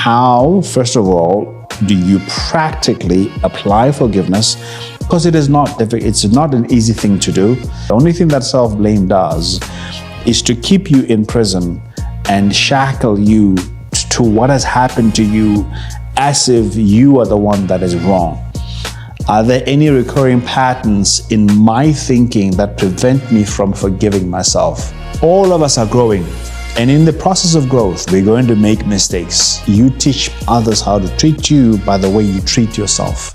how, first of all, do you practically apply forgiveness? Because it is not difficult, it's not an easy thing to do. The only thing that self-blame does is to keep you in prison and shackle you to what has happened to you as if you are the one that is wrong. Are there any recurring patterns in my thinking that prevent me from forgiving myself? All of us are growing. And in the process of growth, we're going to make mistakes. You teach others how to treat you by the way you treat yourself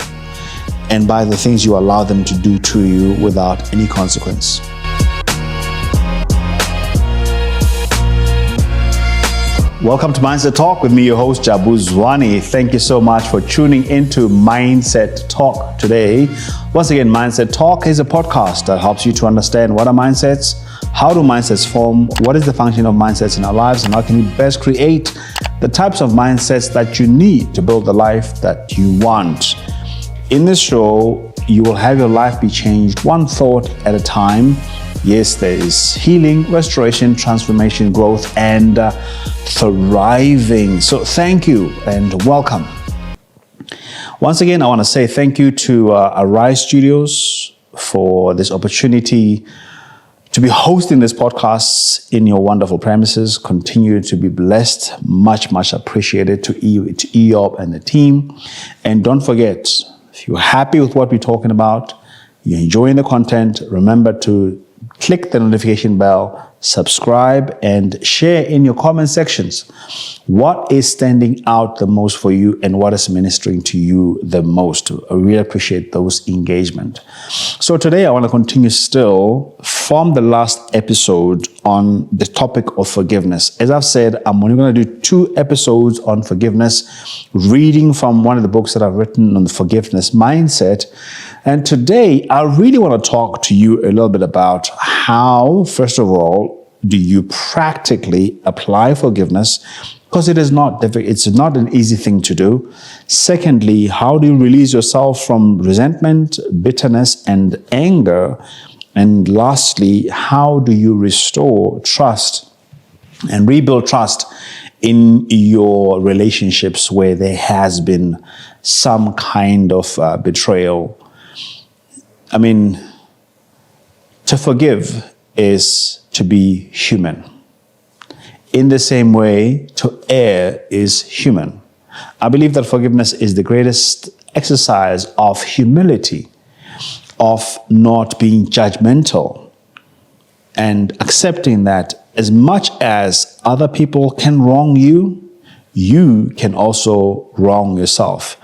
and by the things you allow them to do to you without any consequence. Welcome to Mindset Talk with me, your host, Jabu Zwane. Thank you so much for tuning into Mindset Talk today. Once again, Mindset Talk is a podcast that helps you to understand what are mindsets, how do mindsets form, what is the function of mindsets in our lives, and how can you best create the types of mindsets that you need to build the life that you want. In this show, you will have your life be changed one thought at a time. Yes, there is healing, restoration, transformation, growth, and thriving. So thank you and welcome. Once again, I want to say thank you to Arise Studios for this opportunity to be hosting this podcast in your wonderful premises. Continue to be blessed. Much, much appreciated to EOP and the team. And don't forget, if you're happy with what we're talking about, you're enjoying the content, remember to click the notification bell, subscribe, and share in your comment sections what is standing out the most for you and what is ministering to you the most. I really appreciate those engagement. So today I want to continue still from the last episode on the topic of forgiveness. As I've said, I'm only going to do 2 episodes on forgiveness, reading from one of the books that I've written on the forgiveness mindset. And today, I really want to talk to you a little bit about how, first of all, do you practically apply forgiveness? Because it is not difficult, it's not an easy thing to do. Secondly, how do you release yourself from resentment, bitterness, and anger? And lastly, how do you restore trust and rebuild trust in your relationships where there has been some kind of betrayal? I mean, to forgive is to be human. In the same way, to err is human. I believe that forgiveness is the greatest exercise of humility, of not being judgmental, and accepting that as much as other people can wrong you, you can also wrong yourself.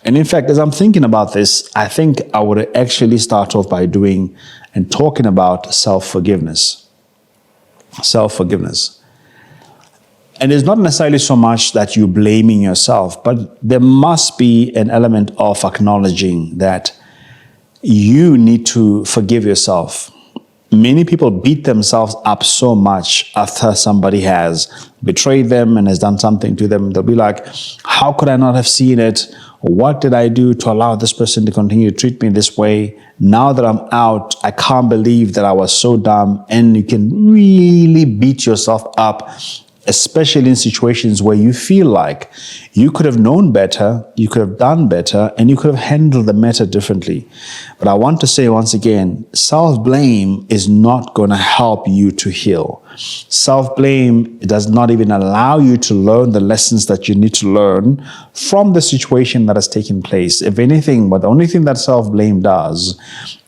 And in fact, as I'm thinking about this, I think I would actually start off by doing and talking about self-forgiveness. Self-forgiveness. And it's not necessarily so much that you're blaming yourself, but there must be an element of acknowledging that you need to forgive yourself. Many people beat themselves up so much after somebody has betrayed them and has done something to them. They'll be like, how could I not have seen it? What did I do to allow this person to continue to treat me this way? Now that I'm out, I can't believe that I was so dumb. And you can really beat yourself up, especially in situations where you feel like you could have known better, you could have done better, and you could have handled the matter differently. But I want to say once again, self-blame is not going to help you to heal. Self-blame does not even allow you to learn the lessons that you need to learn from the situation that has taken place. If anything, but the only thing that self-blame does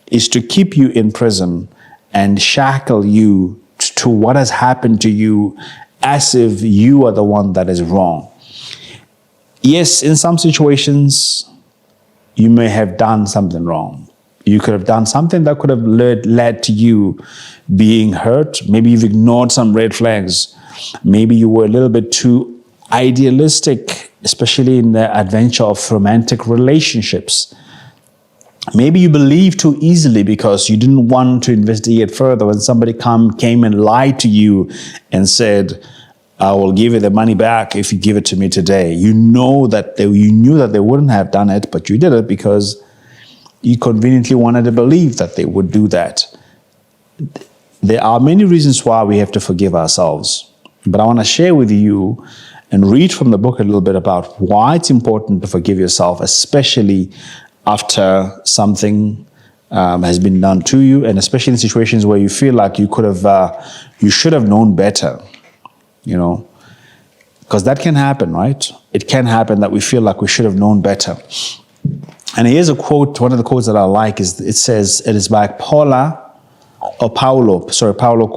is to keep you in prison and shackle you to what has happened to you as if you are the one that is wrong. Yes, in some situations, you may have done something wrong. You could have done something that could have led to you being hurt. Maybe you've ignored some red flags. Maybe you were a little bit too idealistic, especially in the adventure of romantic relationships. Maybe you believed too easily because you didn't want to investigate further. When somebody came and lied to you and said, I will give you the money back if you give it to me today. You knew that they wouldn't have done it, but you did it because you conveniently wanted to believe that they would do that. There are many reasons why we have to forgive ourselves. But I want to share with you and read from the book a little bit about why it's important to forgive yourself, especially after something has been done to you, and especially in situations where you feel like you should have known better, because that can happen, right? It can happen that we feel like we should have known better. And here's a quote, one of the quotes that I like it is by Paulo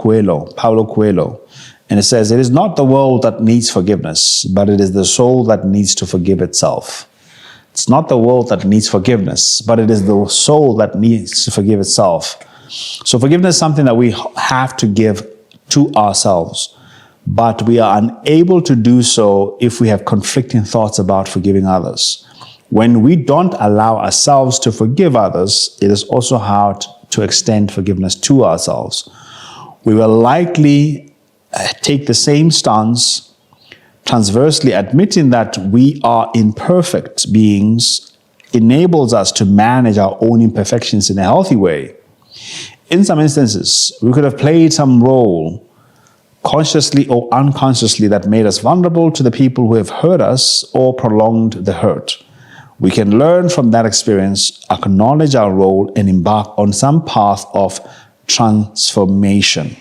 Coelho. And it says, "It is not the world that needs forgiveness, but it is the soul that needs to forgive itself." It's not the world that needs forgiveness, but it is the soul that needs to forgive itself. So forgiveness is something that we have to give to ourselves, but we are unable to do so if we have conflicting thoughts about forgiving others. When we don't allow ourselves to forgive others, it is also hard to extend forgiveness to ourselves. We will likely take the same stance, transversely admitting that we are imperfect beings enables us to manage our own imperfections in a healthy way. In some instances, we could have played some role, consciously or unconsciously, that made us vulnerable to the people who have hurt us or prolonged the hurt. We can learn from that experience, acknowledge our role, and embark on some path of transformation.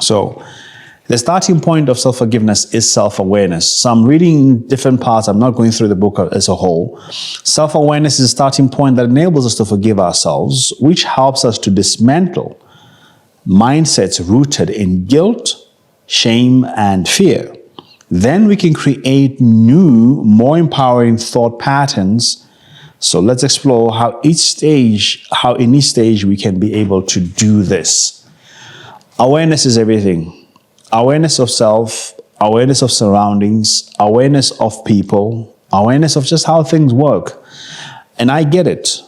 So, the starting point of self-forgiveness is self-awareness. So I'm reading different parts. I'm not going through the book as a whole. Self-awareness is a starting point that enables us to forgive ourselves, which helps us to dismantle mindsets rooted in guilt, shame, and fear. Then we can create new, more empowering thought patterns. So let's explore how in each stage we can be able to do this. Awareness is everything. Awareness of self, awareness of surroundings, awareness of people, awareness of just how things work. And I get it.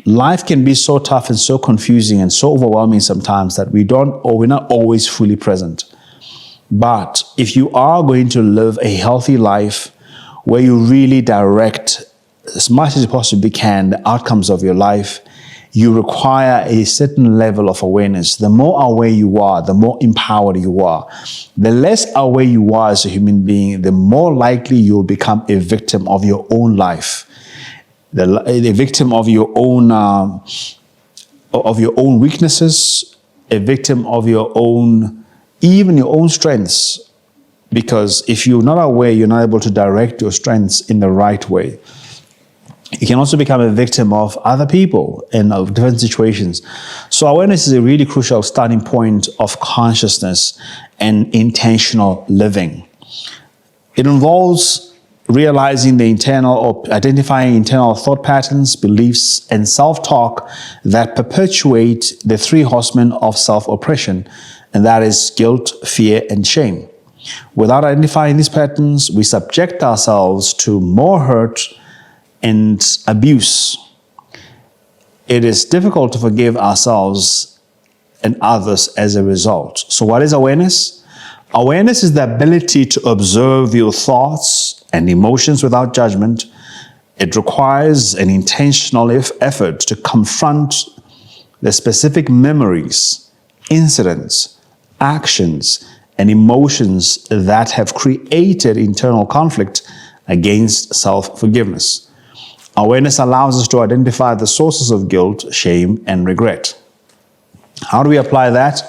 Life can be so tough and so confusing and so overwhelming sometimes that we're not always fully present. But if you are going to live a healthy life where you really direct as much as you possibly can the outcomes of your life, you require a certain level of awareness. The more aware you are, the more empowered you are. The less aware you are as a human being, the more likely you'll become a victim of your own life, a victim of your own weaknesses, a victim of even your own strengths. Because if you're not aware, you're not able to direct your strengths in the right way. You can also become a victim of other people and of different situations. So awareness is a really crucial starting point of consciousness and intentional living. It involves realizing identifying internal thought patterns, beliefs, and self-talk that perpetuate the three horsemen of self-oppression, and that is guilt, fear, and shame. Without identifying these patterns, we subject ourselves to more hurt and abuse. It is difficult to forgive ourselves and others as a result. So what is awareness? Awareness is the ability to observe your thoughts and emotions without judgment. It requires an intentional effort to confront the specific memories, incidents, actions, and emotions that have created internal conflict against self-forgiveness. Awareness allows us to identify the sources of guilt, shame, and regret. How do we apply that?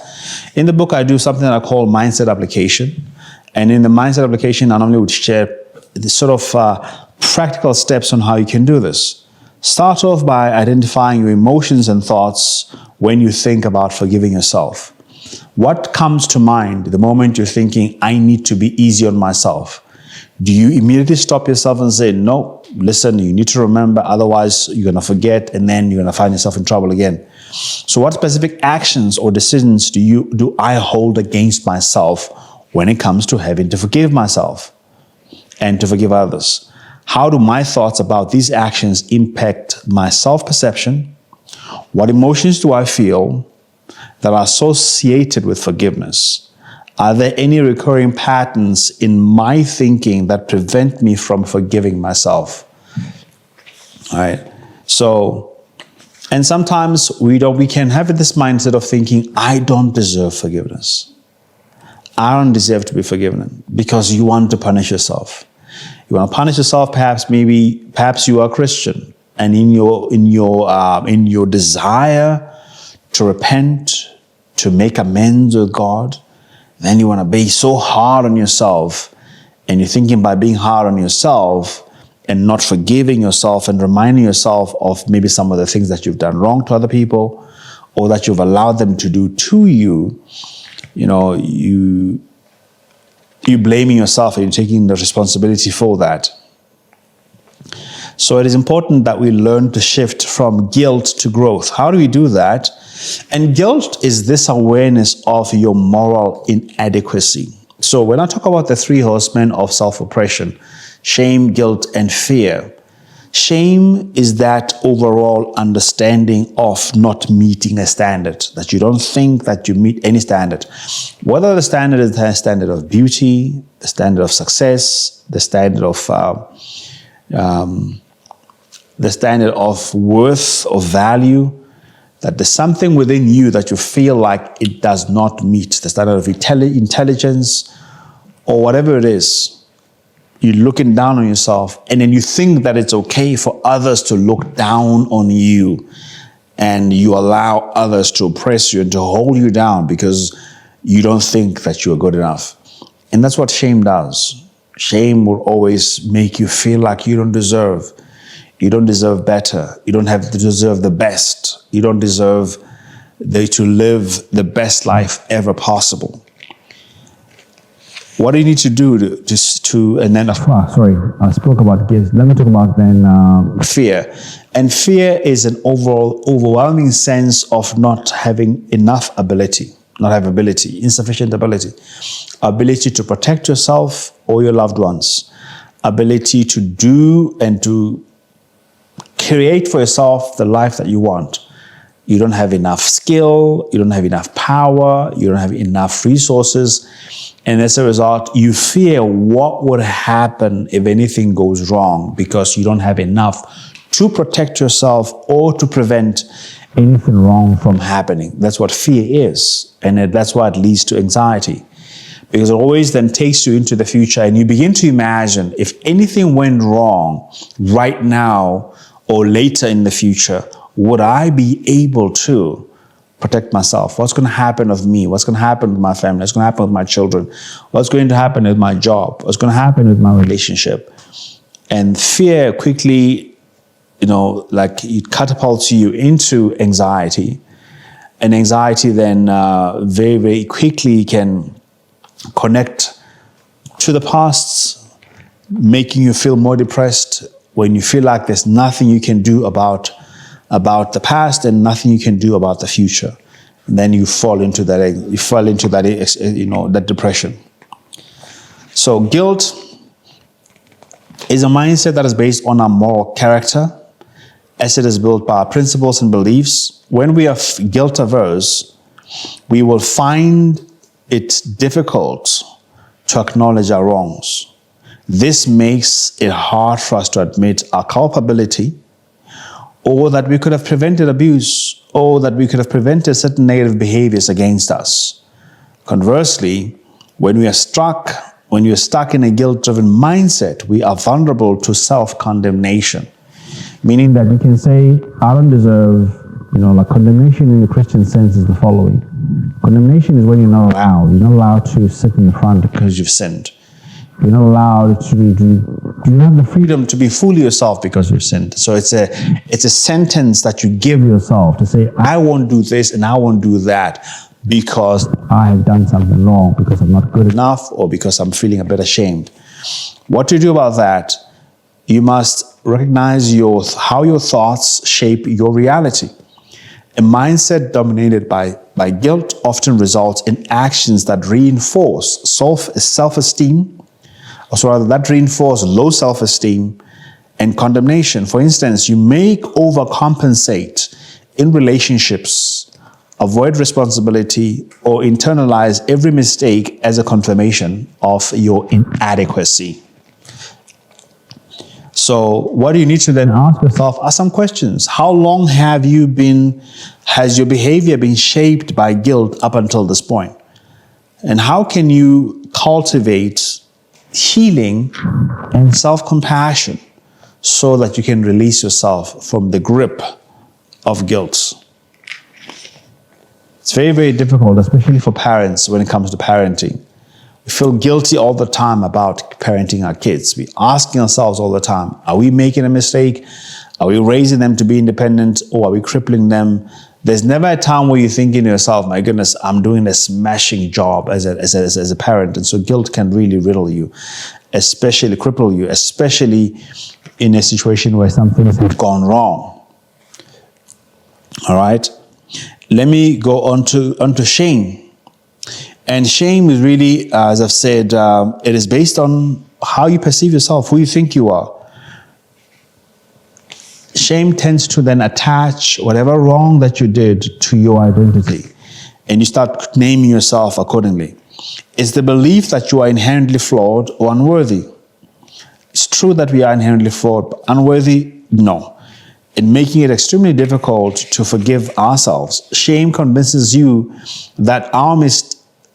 In the book, I do something that I call mindset application. And in the mindset application, I normally would share the sort of practical steps on how you can do this. Start off by identifying your emotions and thoughts when you think about forgiving yourself. What comes to mind the moment you're thinking, I need to be easy on myself? Do you immediately stop yourself and say, no, listen, you need to remember, otherwise you're going to forget and then you're going to find yourself in trouble again. So what specific actions or decisions do I hold against myself when it comes to having to forgive myself and to forgive others? How do my thoughts about these actions impact my self-perception? What emotions do I feel that are associated with forgiveness? Are there any recurring patterns in my thinking that prevent me from forgiving myself? All right. So, and sometimes we can have this mindset of thinking, I don't deserve forgiveness. I don't deserve to be forgiven, because you want to punish yourself. You want to punish yourself. Perhaps you are a Christian, and in your desire to repent, to make amends with God, then you want to be so hard on yourself, and you're thinking by being hard on yourself and not forgiving yourself and reminding yourself of maybe some of the things that you've done wrong to other people, or that you've allowed them to do to you, you're blaming yourself and you're taking the responsibility for that. So it is important that we learn to shift from guilt to growth. How do we do that? And guilt is this awareness of your moral inadequacy. So when I talk about the three horsemen of self-oppression, shame, guilt, and fear, shame is that overall understanding of not meeting a standard, that you don't think that you meet any standard. Whether the standard is the standard of beauty, the standard of success, the standard of worth or value, that there's something within you that you feel like it does not meet the standard of intelligence or whatever it is. You're looking down on yourself, and then you think that it's okay for others to look down on you, and you allow others to oppress you and to hold you down because you don't think that you're good enough. And that's what shame does. Shame will always make you feel like you don't deserve. You don't deserve better. You don't have to deserve the best. You don't deserve to live the best life ever possible. What do you need to do and then, sorry, I spoke about guilt. Let me talk about then fear. And fear is an overwhelming sense of not having enough ability, insufficient ability to protect yourself or your loved ones, ability to do and to create for yourself the life that you want. You don't have enough skill, you don't have enough power, you don't have enough resources. And as a result, you fear what would happen if anything goes wrong, because you don't have enough to protect yourself or to prevent anything wrong from happening. That's what fear is. And that's why it leads to anxiety, because it always then takes you into the future, and you begin to imagine, if anything went wrong right now or later in the future, would I be able to protect myself? What's going to happen of me? What's going to happen with my family? What's going to happen with my children? What's going to happen with my job? What's going to happen with my relationship? And fear quickly, it catapults you into anxiety. And anxiety then very, very quickly can connect to the past, making you feel more depressed when you feel like there's nothing you can do about the past and nothing you can do about the future. And then you fall into that depression. So guilt is a mindset that is based on our moral character, as it is built by our principles and beliefs. When we are guilt averse, we will find it difficult to acknowledge our wrongs. This makes it hard for us to admit our culpability, or that we could have prevented abuse, or that we could have prevented certain negative behaviors against us. Conversely, when you're stuck in a guilt-driven mindset, we are vulnerable to self-condemnation. Meaning that we can say, I don't deserve, condemnation in the Christian sense is the following. Condemnation is when you're not allowed to sit in the front because you've sinned. You're not allowed to you don't have the freedom to be fully yourself because you've sinned. So it's a sentence that you give yourself to say, I won't do this and I won't do that because I have done something wrong, because I'm not good enough, or because I'm feeling a bit ashamed. What to do about that? You must recognize how your thoughts shape your reality. A mindset dominated by guilt often results in actions that reinforce self-esteem, that reinforce low self-esteem and condemnation. For instance, you may overcompensate in relationships, avoid responsibility, or internalize every mistake as a confirmation of your inadequacy. So what do you need to then ask yourself are some questions. How long has your behavior been shaped by guilt up until this point? And how can you cultivate healing and self-compassion so that you can release yourself from the grip of guilt? It's very, very difficult, especially for parents when it comes to parenting. We feel guilty all the time about parenting our kids. We're asking ourselves all the time, are we making a mistake? Are we raising them to be independent, or are we crippling them? There's never a time where you're thinking to yourself, my goodness, I'm doing a smashing job as a parent. And so guilt can really riddle you, especially cripple you, especially in a situation where something has gone wrong. All right? Let me go on to shame. And shame is really, as I've said, it is based on how you perceive yourself, who you think you are. Shame tends to then attach whatever wrong that you did to your identity, and you start naming yourself accordingly. It's the belief that you are inherently flawed or unworthy. It's true that we are inherently flawed, but unworthy, no. In making it extremely difficult to forgive ourselves, shame convinces you that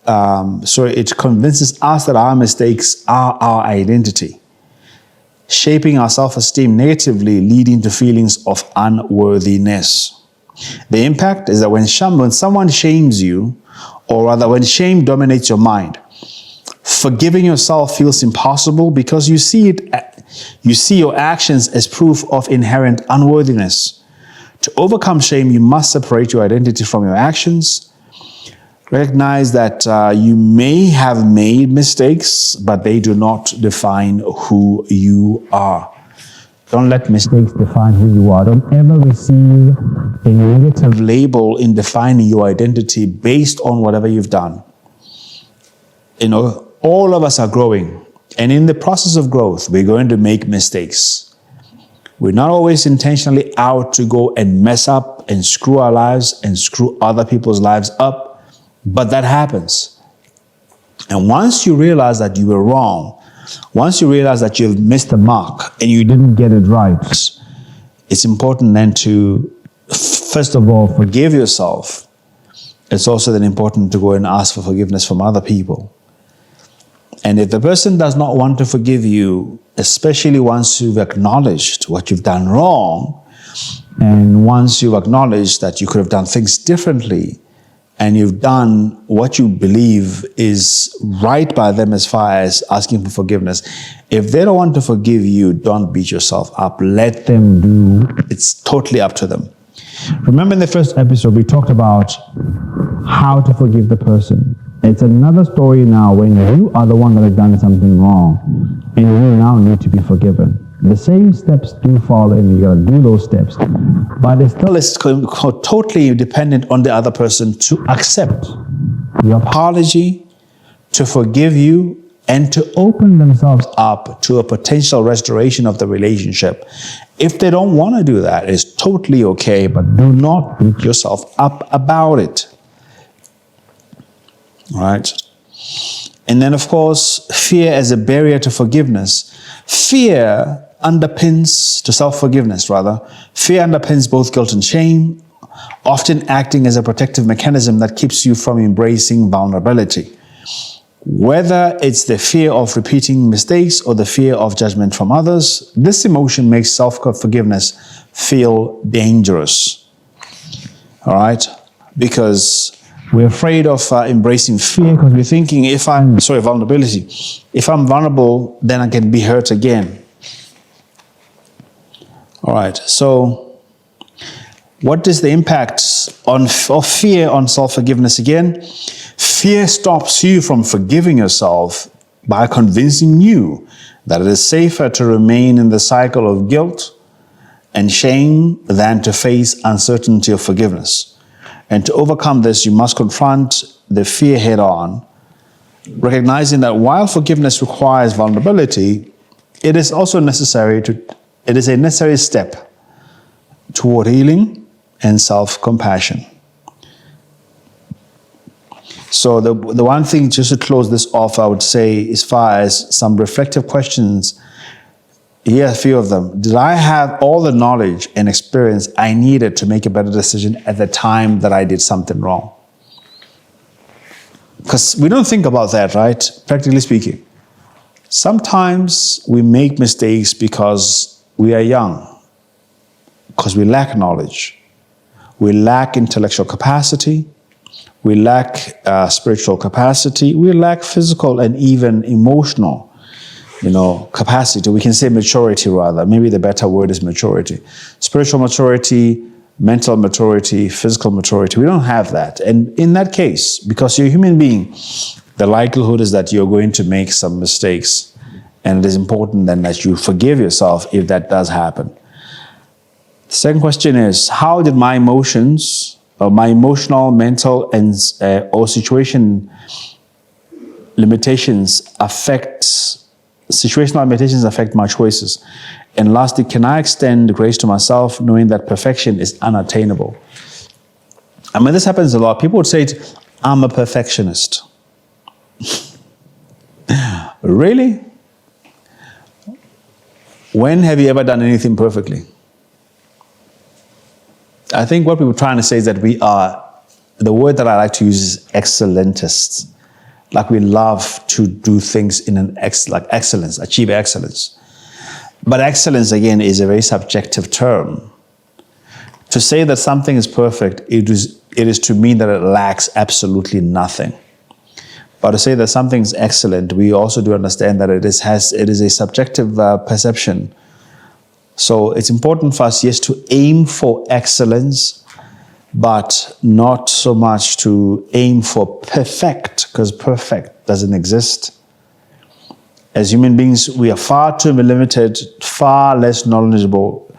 it convinces us that our mistakes are our identity, shaping our self-esteem negatively, leading to feelings of unworthiness. The impact is that when someone shames you, or rather when shame dominates your mind, forgiving yourself feels impossible because you see your actions as proof of inherent unworthiness. To overcome shame, you must separate your identity from your actions. Recognize that you may have made mistakes, but they do not define who you are. Don't let mistakes define who you are. Don't ever receive a negative label in defining your identity based on whatever you've done. All of us are growing. And in the process of growth, we're going to make mistakes. We're not always intentionally out to go and mess up and screw our lives and screw other people's lives up. But that happens. And once you realize that you were wrong, once you realize that you've missed the mark and you didn't get it right, it's important then to, first of all, forgive yourself. It's also then important to go and ask for forgiveness from other people. And if the person does not want to forgive you, especially once you've acknowledged what you've done wrong, and once you've acknowledged that you could have done things differently, and you've done what you believe is right by them as far as asking for forgiveness, if they don't want to forgive you, don't beat yourself up. Let them do. It's totally up to them. Remember in the first episode, we talked about how to forgive the person. It's another story now when you are the one that has done something wrong and you now need to be forgiven. The same steps do follow and you got to do those steps. But it still is totally dependent on the other person to accept your apology, to forgive you, and to open themselves up to a potential restoration of the relationship. If they don't want to do that, it's totally okay, but do not beat yourself up about it. All right? And then, of course, fear as a barrier to forgiveness. Fear underpins, to self-forgiveness rather, fear underpins both guilt and shame, often acting as a protective mechanism that keeps you from embracing vulnerability. Whether it's the fear of repeating mistakes or the fear of judgment from others, this emotion makes self-forgiveness feel dangerous. All right? Because we're afraid of embracing fear because we're thinking vulnerability. If I'm vulnerable, then I can be hurt again. All right, so what is the impact of fear on self-forgiveness again? Fear stops you from forgiving yourself by convincing you that it is safer to remain in the cycle of guilt and shame than to face uncertainty of forgiveness. And to overcome this, you must confront the fear head on, recognizing that while forgiveness requires vulnerability, it is also a necessary step toward healing and self-compassion. So the one thing, just to close this off, I would say, as far as some reflective questions, here are a few of them. Did I have all the knowledge and experience I needed to make a better decision at the time that I did something wrong? Because we don't think about that, right? Practically speaking. Sometimes we make mistakes because we are young, because we lack knowledge, we lack intellectual capacity, we lack spiritual capacity, we lack physical and even emotional, capacity. We can say maturity rather. Maybe the better word is maturity. Spiritual maturity, mental maturity, physical maturity. We don't have that. And in that case, because you're a human being, the likelihood is that you're going to make some mistakes. And it is important then that you forgive yourself if that does happen. The second question is, how did my emotions, or my emotional, mental, and or situation limitations affect my choices? And lastly, can I extend grace to myself knowing that perfection is unattainable? I mean, this happens a lot. People would say, I'm a perfectionist. Really? When have you ever done anything perfectly? I think what we were trying to say is that we are, the word that I like to use is excellentists. Like we love to do things in excellence, achieve excellence. But excellence, again, is a very subjective term. To say that something is perfect, it is to mean that it lacks absolutely nothing. But to say that something is excellent, we also do understand that it is a subjective perception. So it's important for us, yes, to aim for excellence, but not so much to aim for perfect, because perfect doesn't exist. As human beings, we are far too limited, far less knowledgeable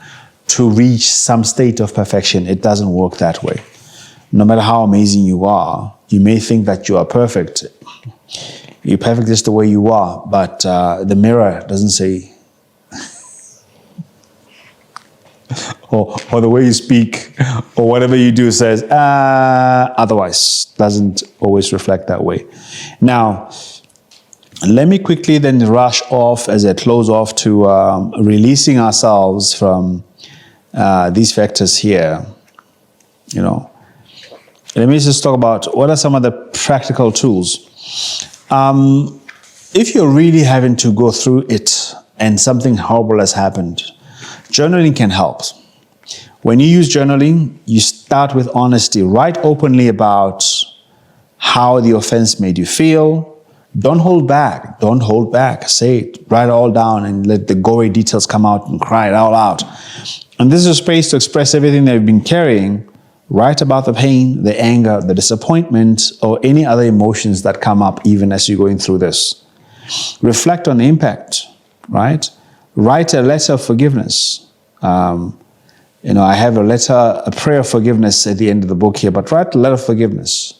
to reach some state of perfection. It doesn't work that way. No matter how amazing you are, you may think that you are perfect. You're perfect just the way you are, but the mirror doesn't say, or the way you speak, or whatever you do says, otherwise. Doesn't always reflect that way. Now, let me quickly then rush off as I close off to releasing ourselves from these factors here. Let me just talk about what are some of the practical tools. If you're really having to go through it and something horrible has happened, journaling can help. When you use journaling, you start with honesty. Write openly about how the offense made you feel. Don't hold back. Don't hold back. Say it. Write it all down and let the gory details come out and cry it all out. And this is a space to express everything that you've been carrying. Write about the pain, the anger, the disappointment, or any other emotions that come up even as you're going through this. Reflect on the impact, right? Write a letter of forgiveness. I have a prayer of forgiveness at the end of the book here, but write a letter of forgiveness.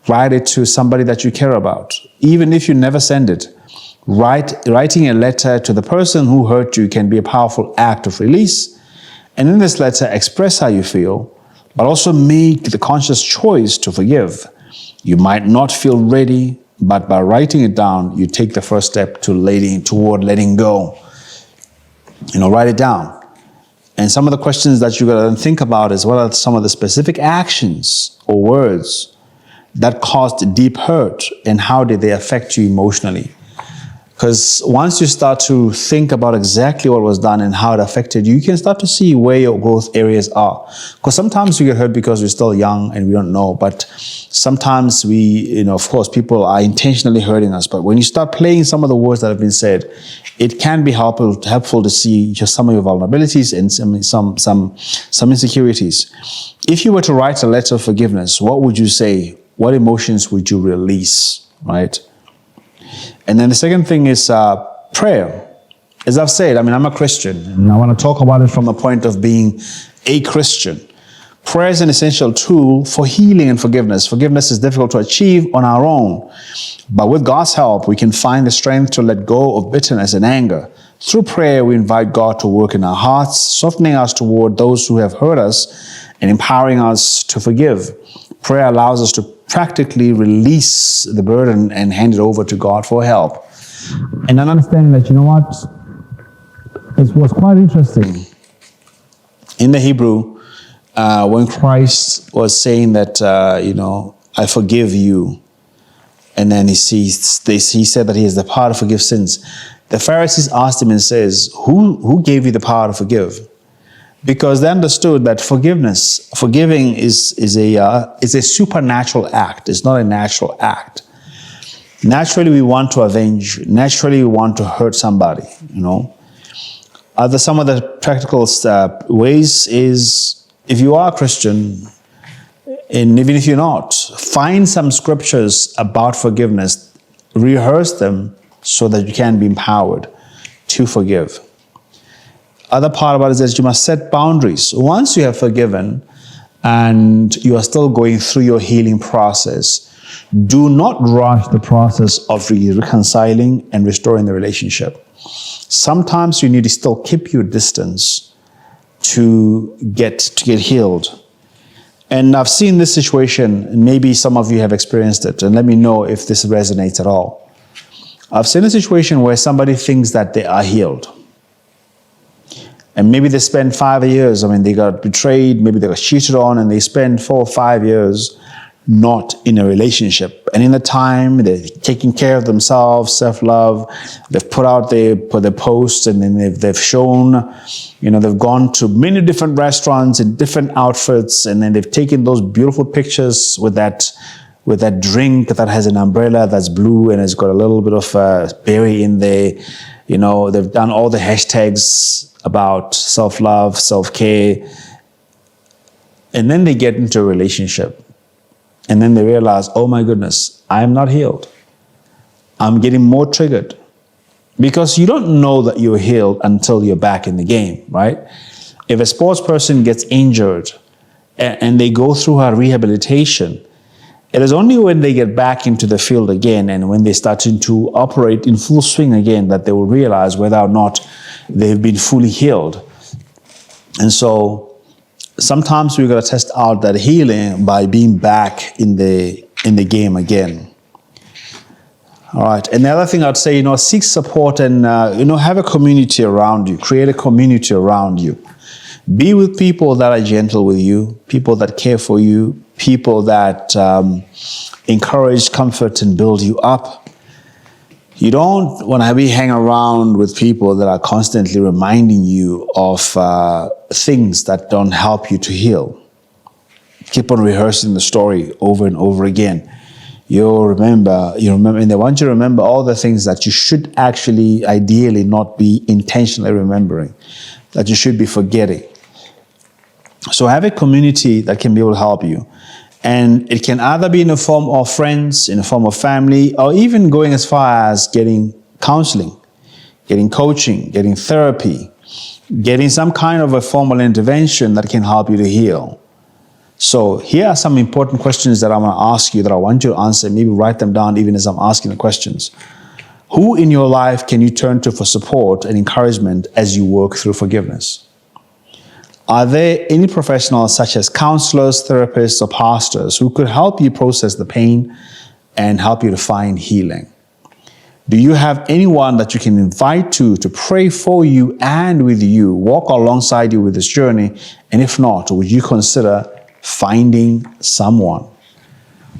Write it to somebody that you care about. Even if you never send it, writing a letter to the person who hurt you can be a powerful act of release. And in this letter, express how you feel, but also make the conscious choice to forgive. You might not feel ready, but by writing it down, you take the first step toward letting go. Write it down. And some of the questions that you got to think about is, what are some of the specific actions or words that caused deep hurt, and how did they affect you emotionally? Because once you start to think about exactly what was done and how it affected you, you can start to see where your growth areas are. Because sometimes we get hurt because we're still young and we don't know. But sometimes of course, people are intentionally hurting us. But when you start playing some of the words that have been said, it can be helpful to see just some of your vulnerabilities and some insecurities. If you were to write a letter of forgiveness, what would you say? What emotions would you release, right? And then the second thing is prayer. As I've said, I'm a Christian, and I want to talk about it from the point of being a Christian. Prayer is an essential tool for healing and forgiveness. Forgiveness is difficult to achieve on our own, but with God's help, we can find the strength to let go of bitterness and anger. Through prayer, we invite God to work in our hearts, softening us toward those who have hurt us and empowering us to forgive. Prayer allows us to practically release the burden and hand it over to God for help. And I'm understanding that, it was quite interesting. In the Hebrew, when Christ was saying that, I forgive you, And then he said that he has the power to forgive sins. The Pharisees asked him and says, who gave you the power to forgive? Because they understood that forgiving is a supernatural act. It's not a natural act. Naturally, we want to avenge. Naturally, we want to hurt somebody, Some of the practical ways is, if you are a Christian, and even if you're not, find some scriptures about forgiveness, rehearse them so that you can be empowered to forgive. Other part about it is that you must set boundaries. Once you have forgiven and you are still going through your healing process, do not rush the process of reconciling and restoring the relationship. Sometimes you need to still keep your distance to get healed. And I've seen this situation, and maybe some of you have experienced it, and let me know if this resonates at all. I've seen a situation where somebody thinks that they are healed. And maybe they spend 5 years, they got betrayed, maybe they got cheated on, and they spend 4 or 5 years not in a relationship. And in the time, they're taking care of themselves, self-love. They've put their posts, and then they've shown, they've gone to many different restaurants in different outfits, and then they've taken those beautiful pictures with that drink that has an umbrella that's blue and has got a little bit of berry in there. They've done all the hashtags about self-love, self-care. And then they get into a relationship. And then they realize, oh my goodness, I am not healed. I'm getting more triggered. Because you don't know that you're healed until you're back in the game, right? If a sports person gets injured and they go through her rehabilitation, it is only when they get back into the field again and when they start to operate in full swing again that they will realize whether or not they've been fully healed. And so sometimes we've got to test out that healing by being back in the game again. All right. And the other thing I'd say, seek support and, have a community around you. Create a community around you. Be with people that are gentle with you, people that care for you, people that encourage, comfort, and build you up. You don't want to be hanging around with people that are constantly reminding you of things that don't help you to heal. Keep on rehearsing the story over and over again. You remember, and they want you to remember all the things that you should actually, ideally, not be intentionally remembering, that you should be forgetting. So have a community that can be able to help you. And it can either be in the form of friends, in the form of family, or even going as far as getting counseling, getting coaching, getting therapy, getting some kind of a formal intervention that can help you to heal. So here are some important questions that I want to ask you that I want you to answer. Maybe write them down even as I'm asking the questions. Who in your life can you turn to for support and encouragement as you work through forgiveness? Are there any professionals such as counselors, therapists, or pastors who could help you process the pain and help you to find healing? Do you have anyone that you can invite to pray for you and with you, walk alongside you with this journey? And if not, would you consider finding someone?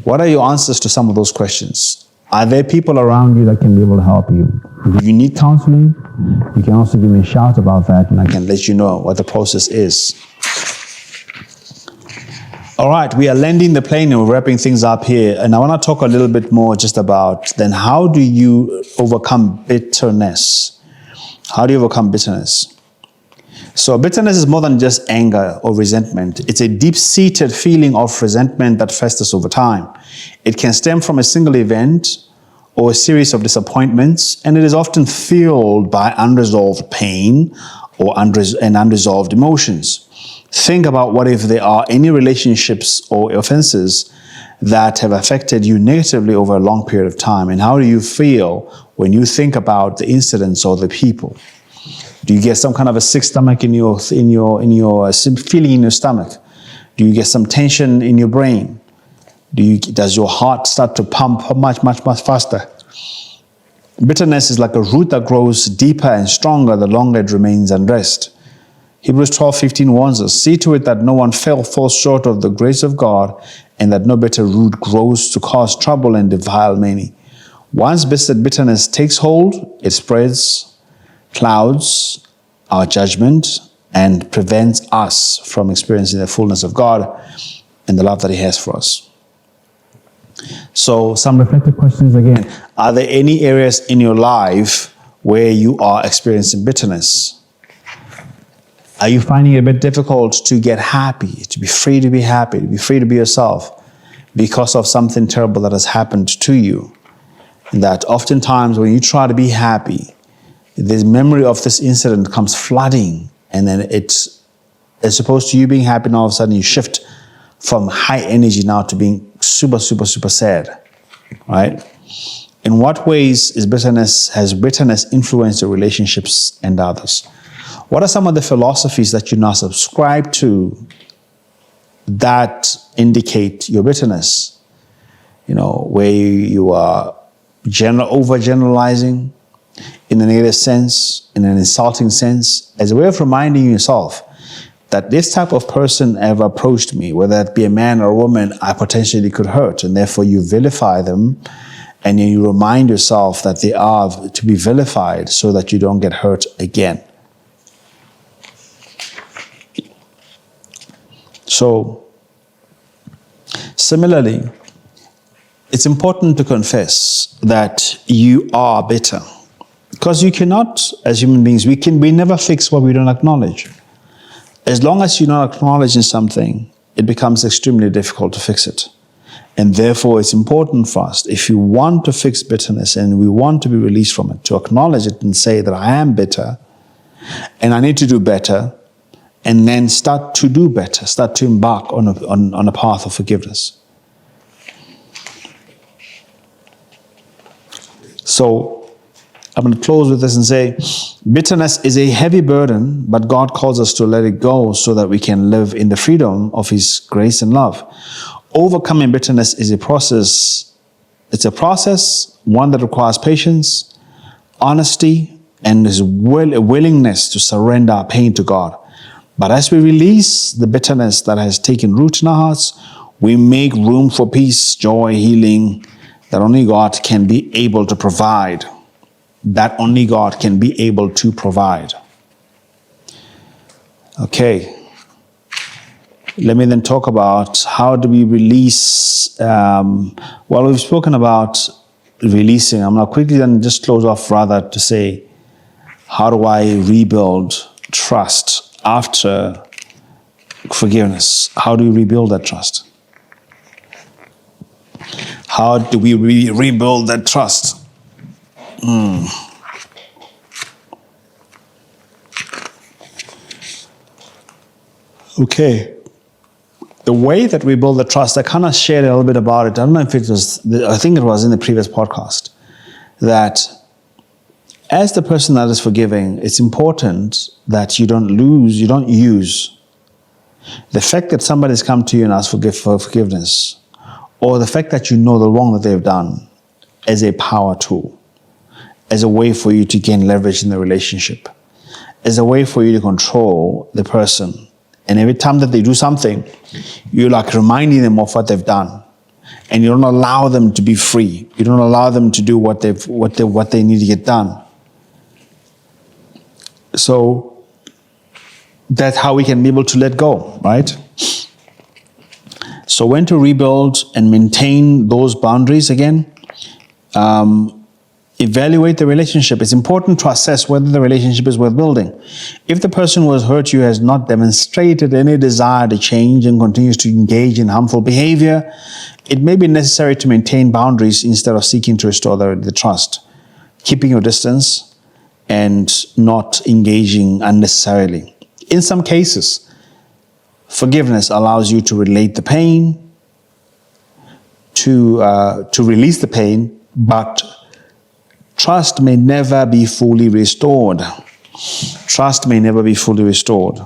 What are your answers to some of those questions? Are there people around you that can be able to help you? If you need counseling, you can also give me a shout about that and I can let you know what the process is. All right, we are landing the plane and we're wrapping things up here. And I want to talk a little bit more just about then how do you overcome bitterness? How do you overcome bitterness? So bitterness is more than just anger or resentment. It's a deep-seated feeling of resentment that festers over time. It can stem from a single event or a series of disappointments, and it is often fueled by unresolved pain or unresolved emotions. Think about what if there are any relationships or offenses that have affected you negatively over a long period of time, and how do you feel when you think about the incidents or the people? Do you get some kind of a sick stomach in your feeling in your stomach? Do you get some tension in your brain? Does your heart start to pump much faster? Bitterness is like a root that grows deeper and stronger the longer it remains undressed. Hebrews 12:15 warns us, see to it that no one falls short of the grace of God and that no better root grows to cause trouble and defile many. Once bitterness takes hold, it spreads, clouds our judgment, and prevents us from experiencing the fullness of God and the love that He has for us. So, some reflective questions again. Are there any areas in your life where you are experiencing bitterness? Are you finding it a bit difficult to get happy, to be free to be happy, to be free to be yourself because of something terrible that has happened to you? And that oftentimes when you try to be happy, the memory of this incident comes flooding, and then it's as opposed to you being happy, and all of a sudden you shift from high energy now to being super, super, super sad, right? In what ways has bitterness influenced your relationships and others? What are some of the philosophies that you now subscribe to that indicate your bitterness? Where you are overgeneralizing in a negative sense, in an insulting sense, as a way of reminding yourself that this type of person ever approached me, whether it be a man or a woman, I potentially could hurt, and therefore you vilify them, and then you remind yourself that they are to be vilified so that you don't get hurt again. So, similarly, it's important to confess that you are bitter. Because you cannot, as human beings, we never fix what we don't acknowledge. As long as you're not acknowledging something, it becomes extremely difficult to fix it. And therefore, it's important for us, if you want to fix bitterness and we want to be released from it, to acknowledge it and say that I am bitter and I need to do better, and then start to do better, start to embark on a path of forgiveness. So, I'm going to close with this and say, bitterness is a heavy burden, but God calls us to let it go so that we can live in the freedom of His grace and love. Overcoming bitterness is a process. It's a process, one that requires patience, honesty, and a willingness to surrender our pain to God. But as we release the bitterness that has taken root in our hearts, we make room for peace, joy, healing that only God can be able to provide. That only God can be able to provide. Okay. Let me then talk about how do we release. We've spoken about releasing. I'm going to quickly then just close off rather to say, how do I rebuild trust after forgiveness? How do we rebuild that trust? How do we rebuild that trust? Okay. The way that we build the trust, I kind of shared a little bit about it. I don't know if it was, I think it was in the previous podcast, that as the person that is forgiving, it's important that you don't use the fact that somebody's come to you and asked for forgiveness, or the fact that you know the wrong that they've done, as a power tool, as a way for you to gain leverage in the relationship, as a way for you to control the person. And every time that they do something, you're like reminding them of what they've done. And you don't allow them to be free. You don't allow them to do what they need to get done. So that's how we can be able to let go, right? So when to rebuild and maintain those boundaries again, evaluate the relationship. It's important to assess whether the relationship is worth building. If the person who has hurt you has not demonstrated any desire to change and continues to engage in harmful behavior, it may be necessary to maintain boundaries instead of seeking to restore the trust, keeping your distance and not engaging unnecessarily. In some cases, forgiveness allows you to relate the pain, to release the pain, but trust may never be fully restored. Trust may never be fully restored.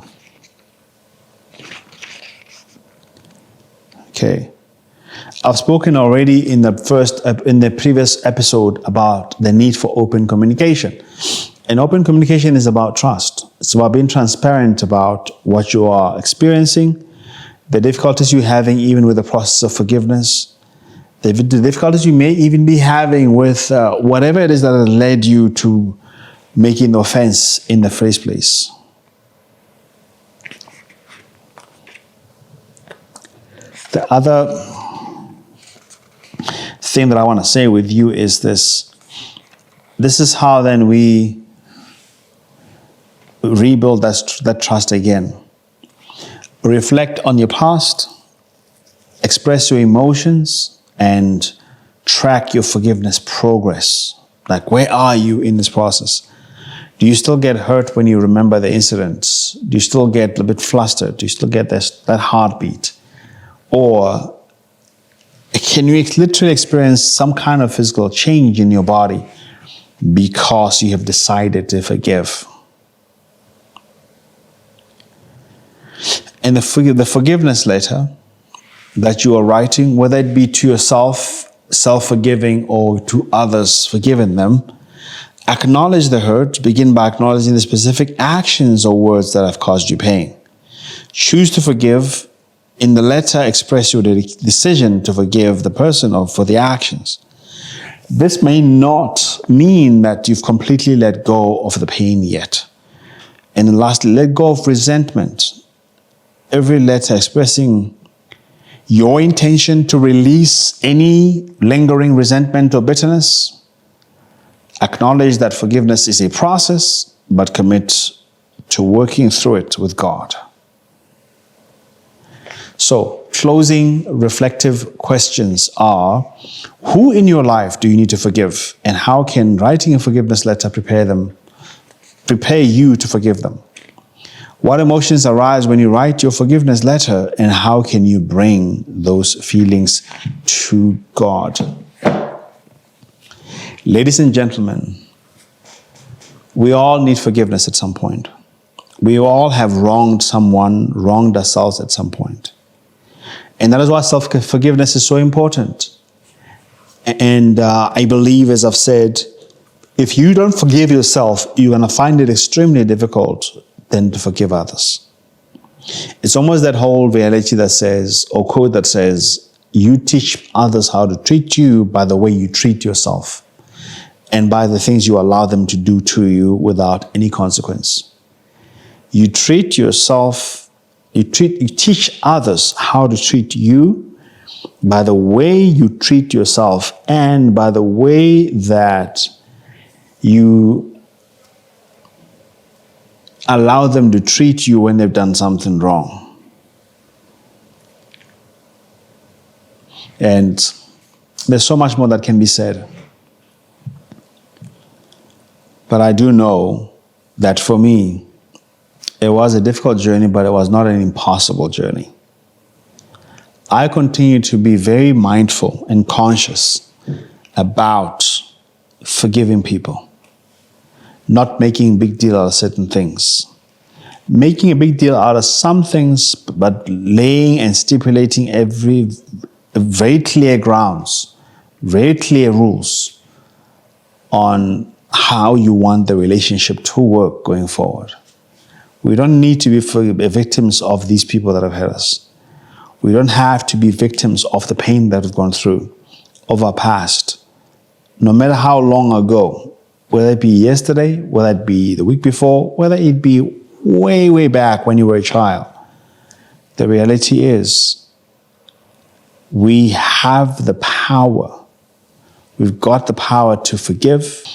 Okay. I've spoken already in the previous episode about the need for open communication. And open communication is about trust. It's about being transparent about what you are experiencing the difficulties you're having even with the process of forgiveness, the difficulties you may even be having with whatever it is that has led you to making the offense in the first place. The other thing that I want to say with you is this. This is how then we rebuild that trust again. Reflect on your past, express your emotions, and track your forgiveness progress. Like, where are you in this process? Do you still get hurt when you remember the incidents? Do you still get a bit flustered? Do you still get that heartbeat? Or can you literally experience some kind of physical change in your body because you have decided to forgive? And the forgiveness letter that you are writing, whether it be to yourself, self-forgiving, or to others, forgiving them, acknowledge the hurt. Begin by acknowledging the specific actions or words that have caused you pain. Choose to forgive. In the letter, express your decision to forgive the person or for the actions. This may not mean that you've completely let go of the pain yet. And then lastly, let go of resentment. Every letter expressing your intention to release any lingering resentment or bitterness. Acknowledge that forgiveness is a process, but commit to working through it with God. So, closing reflective questions are: who in your life do you need to forgive? And how can writing a forgiveness letter prepare you to forgive them? What emotions arise when you write your forgiveness letter, and how can you bring those feelings to God? Ladies and gentlemen, we all need forgiveness at some point. We all have wronged someone, wronged ourselves at some point. And that is why self-forgiveness is so important. And I believe, as I've said, if you don't forgive yourself, you're going to find it extremely difficult then to forgive others. It's almost that whole reality that says, or quote that says, you teach others how to treat you by the way you treat yourself and by the things you allow them to do to you without any consequence. You treat yourself, you teach others how to treat you by the way you treat yourself and by the way that you allow them to treat you when they've done something wrong. And there's so much more that can be said. But I do know that for me, it was a difficult journey, but it was not an impossible journey. I continue to be very mindful and conscious about forgiving people. Not making a big deal out of certain things. Making a big deal out of some things, but laying and stipulating very clear grounds, very clear rules on how you want the relationship to work going forward. We don't need to be victims of these people that have hurt us. We don't have to be victims of the pain that we've gone through, of our past, no matter how long ago. Whether it be yesterday, whether it be the week before, whether it be way, way back when you were a child. The reality is, we have the power. We've got the power to forgive.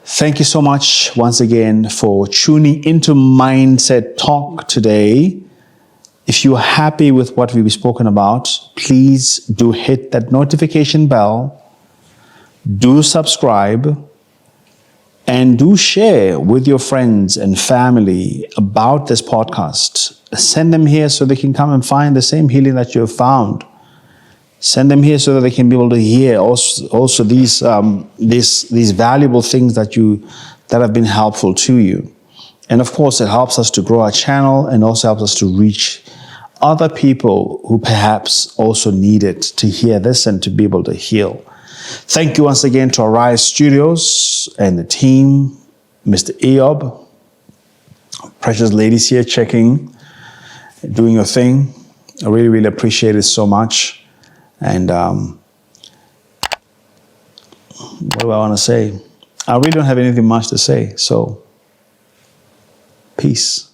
Thank you so much once again for tuning into Mindset Talk today. If you're happy with what we've spoken about, please do hit that notification bell. Do subscribe. And do share with your friends and family about this podcast. Send them here so they can come and find the same healing that you have found. Send them here so that they can be able to hear also these valuable things that have been helpful to you. And of course, it helps us to grow our channel and also helps us to reach other people who perhaps also need it to hear this and to be able to heal. Thank you once again to Arise Studios and the team, Mr. Eob, precious ladies here checking, doing your thing. I really, really appreciate it so much. And what do I want to say? I really don't have anything much to say. So, peace.